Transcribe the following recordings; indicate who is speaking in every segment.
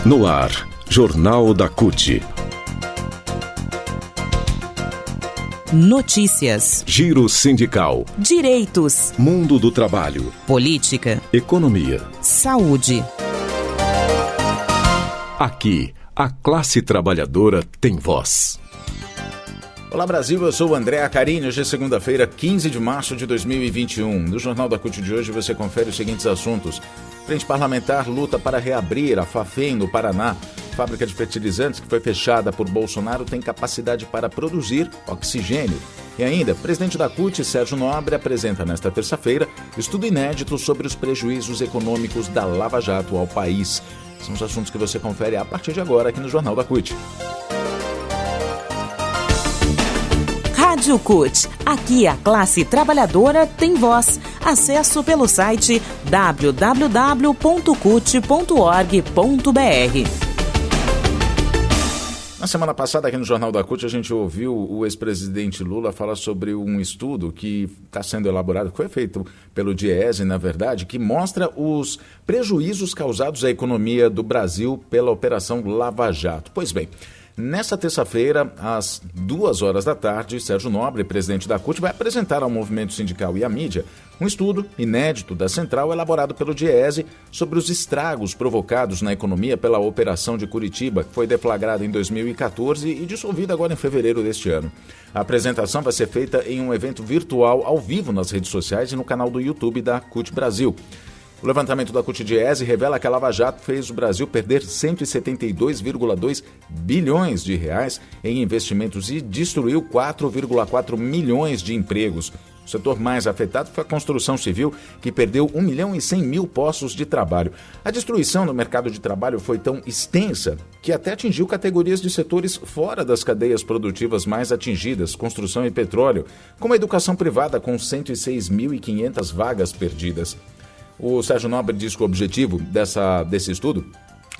Speaker 1: No ar, Jornal da CUT.
Speaker 2: Notícias,
Speaker 1: Giro sindical,
Speaker 2: direitos,
Speaker 1: mundo do trabalho,
Speaker 2: política,
Speaker 1: economia,
Speaker 2: saúde.
Speaker 1: Aqui, a classe trabalhadora tem voz.
Speaker 3: Olá Brasil, eu sou o André Acarini. Hoje é segunda-feira, 15 de março de 2021. No Jornal da CUT de hoje você confere os seguintes assuntos. Frente Parlamentar luta para reabrir a Fafem no Paraná. Fábrica de fertilizantes que foi fechada por Bolsonaro tem capacidade para produzir oxigênio. E ainda, presidente da CUT, Sérgio Nobre, apresenta nesta terça-feira estudo inédito sobre os prejuízos econômicos da Lava Jato ao país. São os assuntos que você confere a partir de agora aqui no Jornal da CUT.
Speaker 2: Rádio CUT. Aqui a classe trabalhadora tem voz. Acesso pelo site www.cut.org.br.
Speaker 3: Na semana passada, aqui no Jornal da CUT, a gente ouviu o ex-presidente Lula falar sobre um estudo que está sendo elaborado, que foi feito pelo Diese, na verdade, que mostra os prejuízos causados à economia do Brasil pela Operação Lava Jato. Pois bem, nessa terça-feira, às 2h da tarde, Sérgio Nobre, presidente da CUT, vai apresentar ao movimento sindical e à mídia um estudo inédito da Central elaborado pelo Diese sobre os estragos provocados na economia pela Operação de Curitiba, que foi deflagrada em 2014 e dissolvida agora em fevereiro deste ano. A apresentação vai ser feita em um evento virtual ao vivo nas redes sociais e no canal do YouTube da CUT Brasil. O levantamento da CUT Diese revela que a Lava Jato fez o Brasil perder 172,2 bilhões de reais em investimentos e destruiu 4,4 milhões de empregos. O setor mais afetado foi a construção civil, que perdeu 1.100.000 postos de trabalho. A destruição no mercado de trabalho foi tão extensa que até atingiu categorias de setores fora das cadeias produtivas mais atingidas, construção e petróleo, como a educação privada, com 106.500 vagas perdidas. O Sérgio Nobre diz que o objetivo desse estudo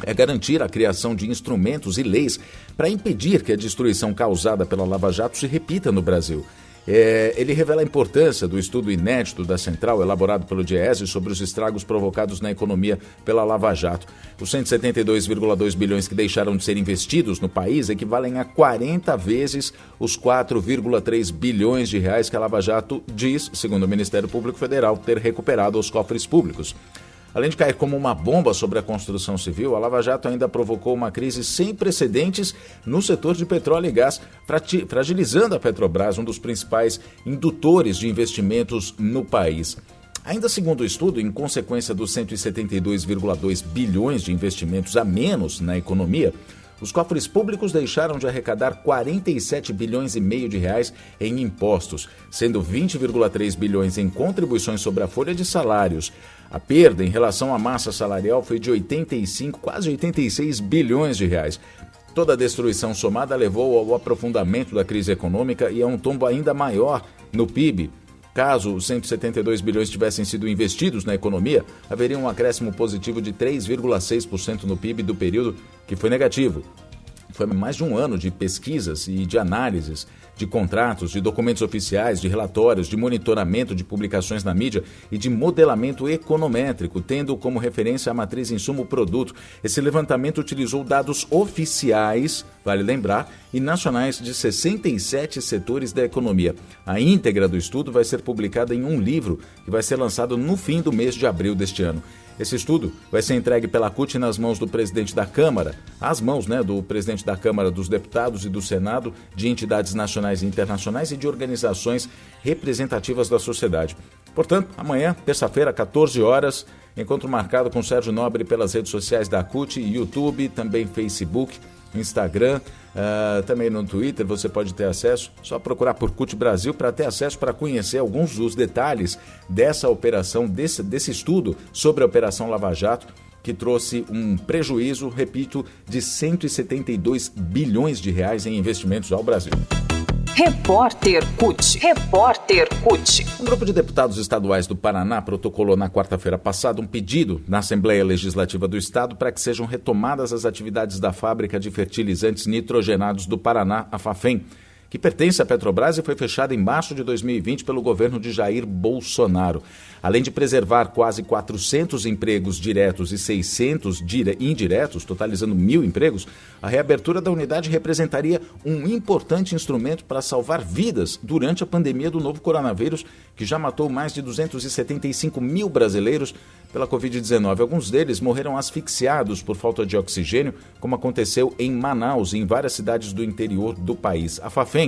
Speaker 3: é garantir a criação de instrumentos e leis para impedir que a destruição causada pela Lava Jato se repita no Brasil. Ele revela a importância do estudo inédito da Central, elaborado pelo Diese, sobre os estragos provocados na economia pela Lava Jato. Os 172,2 bilhões que deixaram de ser investidos no país equivalem a 40 vezes os 4,3 bilhões de reais que a Lava Jato diz, segundo o Ministério Público Federal, ter recuperado aos cofres públicos. Além de cair como uma bomba sobre a construção civil, a Lava Jato ainda provocou uma crise sem precedentes no setor de petróleo e gás, fragilizando a Petrobras, um dos principais indutores de investimentos no país. Ainda segundo o estudo, em consequência dos 172,2 bilhões de investimentos a menos na economia, os cofres públicos deixaram de arrecadar 47 bilhões e meio de reais em impostos, sendo 20,3 bilhões em contribuições sobre a folha de salários. A perda em relação à massa salarial foi de 85, quase 86 bilhões de reais. Toda a destruição somada levou ao aprofundamento da crise econômica e a um tombo ainda maior no PIB. Caso os 172 bilhões tivessem sido investidos na economia, haveria um acréscimo positivo de 3,6% no PIB do período, que foi negativo. Foi mais de um ano de pesquisas e de análises, de contratos, de documentos oficiais, de relatórios, de monitoramento de publicações na mídia e de modelamento econométrico, tendo como referência a matriz insumo-produto. Esse levantamento utilizou dados oficiais, vale lembrar, e nacionais de 67 setores da economia. A íntegra do estudo vai ser publicada em um livro que vai ser lançado no fim do mês de abril deste ano. Esse estudo vai ser entregue pela CUT nas mãos do presidente da Câmara, às mãos do presidente da Câmara dos Deputados e do Senado, de entidades nacionais e internacionais e de organizações representativas da sociedade. Portanto, amanhã, terça-feira, 14 horas, encontro marcado com Sérgio Nobre pelas redes sociais da CUT, YouTube, também Facebook, Instagram, também no Twitter você pode ter acesso, só procurar por CUT Brasil para ter acesso, para conhecer alguns dos detalhes dessa operação, desse estudo sobre a Operação Lava Jato, que trouxe um prejuízo, repito, de 172 bilhões de reais em investimentos ao Brasil.
Speaker 2: Repórter CUT. Repórter CUT.
Speaker 3: Um grupo de deputados estaduais do Paraná protocolou na quarta-feira passada um pedido na Assembleia Legislativa do Estado para que sejam retomadas as atividades da fábrica de fertilizantes nitrogenados do Paraná, a Fafem, que pertence à Petrobras e foi fechada em março de 2020 pelo governo de Jair Bolsonaro. Além de preservar quase 400 empregos diretos e 600 indiretos, totalizando 1.000 empregos, a reabertura da unidade representaria um importante instrumento para salvar vidas durante a pandemia do novo coronavírus, que já matou mais de 275 mil brasileiros pela Covid-19. Alguns deles morreram asfixiados por falta de oxigênio, como aconteceu em Manaus e em várias cidades do interior do país. A Fafem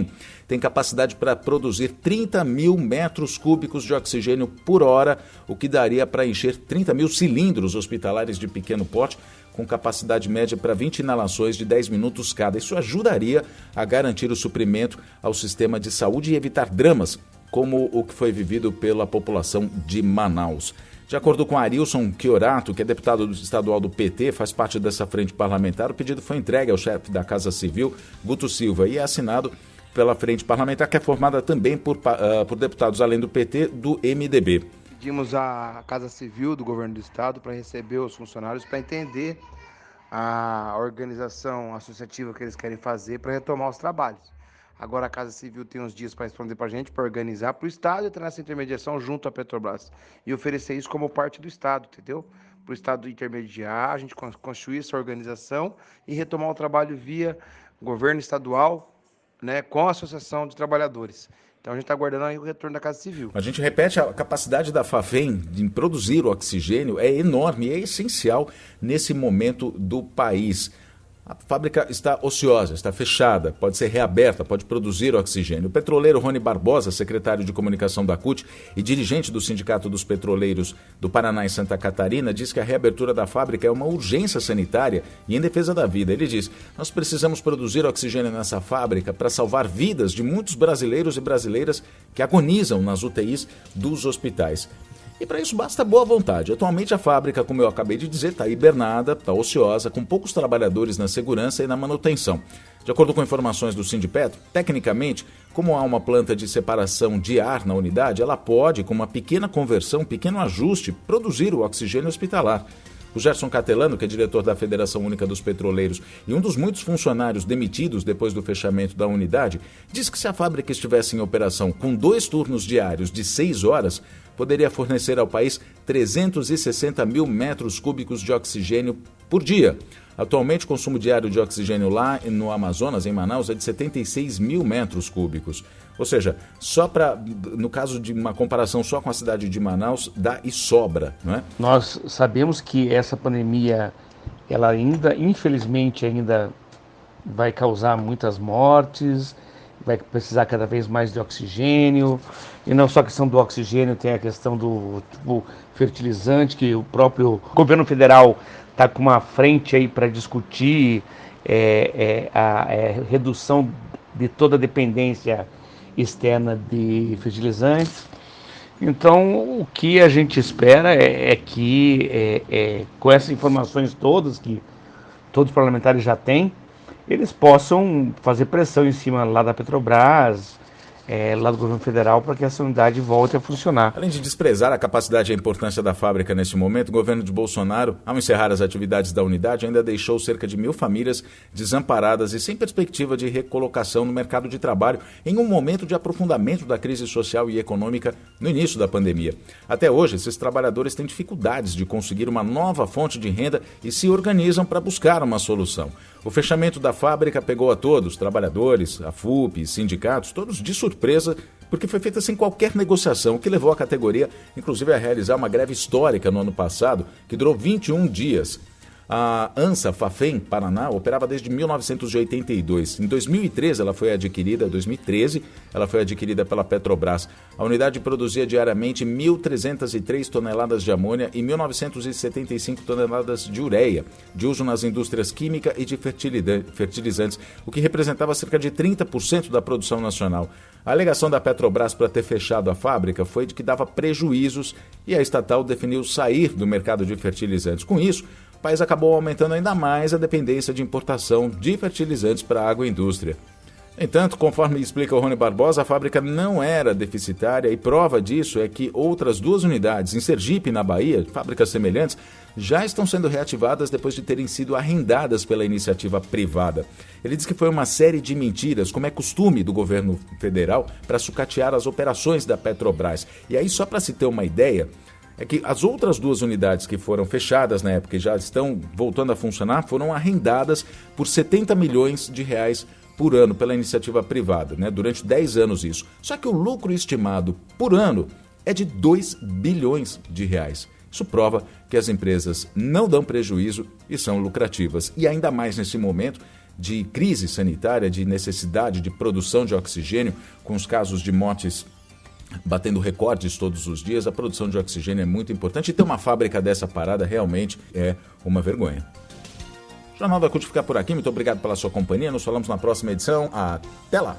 Speaker 3: tem capacidade para produzir 30 mil metros cúbicos de oxigênio por hora, o que daria para encher 30 mil cilindros hospitalares de pequeno porte, com capacidade média para 20 inalações de 10 minutos cada. Isso ajudaria a garantir o suprimento ao sistema de saúde e evitar dramas, como o que foi vivido pela população de Manaus. De acordo com Arilson Chiorato, que é deputado estadual do PT, faz parte dessa frente parlamentar, o pedido foi entregue ao chefe da Casa Civil, Guto Silva, e é assinado pela frente parlamentar, que é formada também por deputados, além do PT, do MDB.
Speaker 4: Pedimos à Casa Civil do Governo do Estado para receber os funcionários, para entender a organização associativa que eles querem fazer para retomar os trabalhos. Agora a Casa Civil tem uns dias para responder para a gente, para organizar, para o Estado entrar nessa intermediação junto à Petrobras e oferecer isso como parte do Estado, entendeu? Para o Estado intermediar, a gente construir essa organização e retomar o trabalho via governo estadual, né, com a Associação de Trabalhadores. Então a gente está aguardando aí o retorno da Casa Civil.
Speaker 3: A gente repete, a capacidade da Fafem de produzir o oxigênio é enorme e é essencial nesse momento do país. A fábrica está ociosa, está fechada, pode ser reaberta, pode produzir oxigênio. O petroleiro Rony Barbosa, secretário de comunicação da CUT e dirigente do Sindicato dos Petroleiros do Paraná e Santa Catarina, diz que a reabertura da fábrica é uma urgência sanitária e em defesa da vida. Ele diz: nós precisamos produzir oxigênio nessa fábrica para salvar vidas de muitos brasileiros e brasileiras que agonizam nas UTIs dos hospitais. E para isso basta boa vontade. Atualmente a fábrica, como eu acabei de dizer, está hibernada, está ociosa, com poucos trabalhadores na segurança e na manutenção. De acordo com informações do Sindipetro, tecnicamente, como há uma planta de separação de ar na unidade, ela pode, com uma pequena conversão, um pequeno ajuste, produzir o oxigênio hospitalar. O Gerson Catelano, que é diretor da Federação Única dos Petroleiros e um dos muitos funcionários demitidos depois do fechamento da unidade, diz que se a fábrica estivesse em operação com 2 turnos diários de 6 horas, poderia fornecer ao país 360 mil metros cúbicos de oxigênio por dia. Atualmente, o consumo diário de oxigênio lá no Amazonas, em Manaus, é de 76 mil metros cúbicos. Ou seja, no caso de uma comparação só com a cidade de Manaus, dá e sobra, não é?
Speaker 5: Nós sabemos que essa pandemia, ela ainda, infelizmente, vai causar muitas mortes, vai precisar cada vez mais de oxigênio. E não só a questão do oxigênio, tem a questão do fertilizante, que o próprio governo federal está com uma frente aí para discutir a redução de toda a dependência externa de fertilizantes. Então, o que a gente espera é que, com essas informações todas que todos os parlamentares já têm, eles possam fazer pressão em cima lá da Petrobras, lá do governo federal, para que essa unidade volte a funcionar.
Speaker 3: Além de desprezar a capacidade e a importância da fábrica neste momento, o governo de Bolsonaro, ao encerrar as atividades da unidade, ainda deixou cerca de 1.000 famílias desamparadas e sem perspectiva de recolocação no mercado de trabalho em um momento de aprofundamento da crise social e econômica no início da pandemia. Até hoje, esses trabalhadores têm dificuldades de conseguir uma nova fonte de renda e se organizam para buscar uma solução. O fechamento da fábrica pegou a todos, trabalhadores, a FUP, sindicatos, todos de surpresa, porque foi feita sem qualquer negociação, o que levou a categoria, inclusive, a realizar uma greve histórica no ano passado, que durou 21 dias. A ANSA Fafem Paraná operava desde 1982. Em 2013 ela foi adquirida pela Petrobras. A unidade produzia diariamente 1.303 toneladas de amônia e 1.975 toneladas de ureia, de uso nas indústrias química e de fertilizantes, o que representava cerca de 30% da produção nacional. A alegação da Petrobras para ter fechado a fábrica foi de que dava prejuízos e a estatal definiu sair do mercado de fertilizantes. Com isso, o país acabou aumentando ainda mais a dependência de importação de fertilizantes para a agroindústria. No entanto, conforme explica o Rony Barbosa, a fábrica não era deficitária e prova disso é que outras 2 unidades, em Sergipe e na Bahia, fábricas semelhantes, já estão sendo reativadas depois de terem sido arrendadas pela iniciativa privada. Ele diz que foi uma série de mentiras, como é costume do governo federal, para sucatear as operações da Petrobras. E aí, só para se ter uma ideia, é que as outras 2 unidades que foram fechadas na época e já estão voltando a funcionar foram arrendadas por 70 milhões de reais por ano pela iniciativa privada, né? Durante 10 anos isso. Só que o lucro estimado por ano é de 2 bilhões de reais. Isso prova que as empresas não dão prejuízo e são lucrativas. E ainda mais nesse momento de crise sanitária, de necessidade de produção de oxigênio, com os casos de mortes batendo recordes todos os dias, a produção de oxigênio é muito importante e ter uma fábrica dessa parada realmente é uma vergonha. O Jornal da CUT fica por aqui, muito obrigado pela sua companhia, nos falamos na próxima edição, até lá!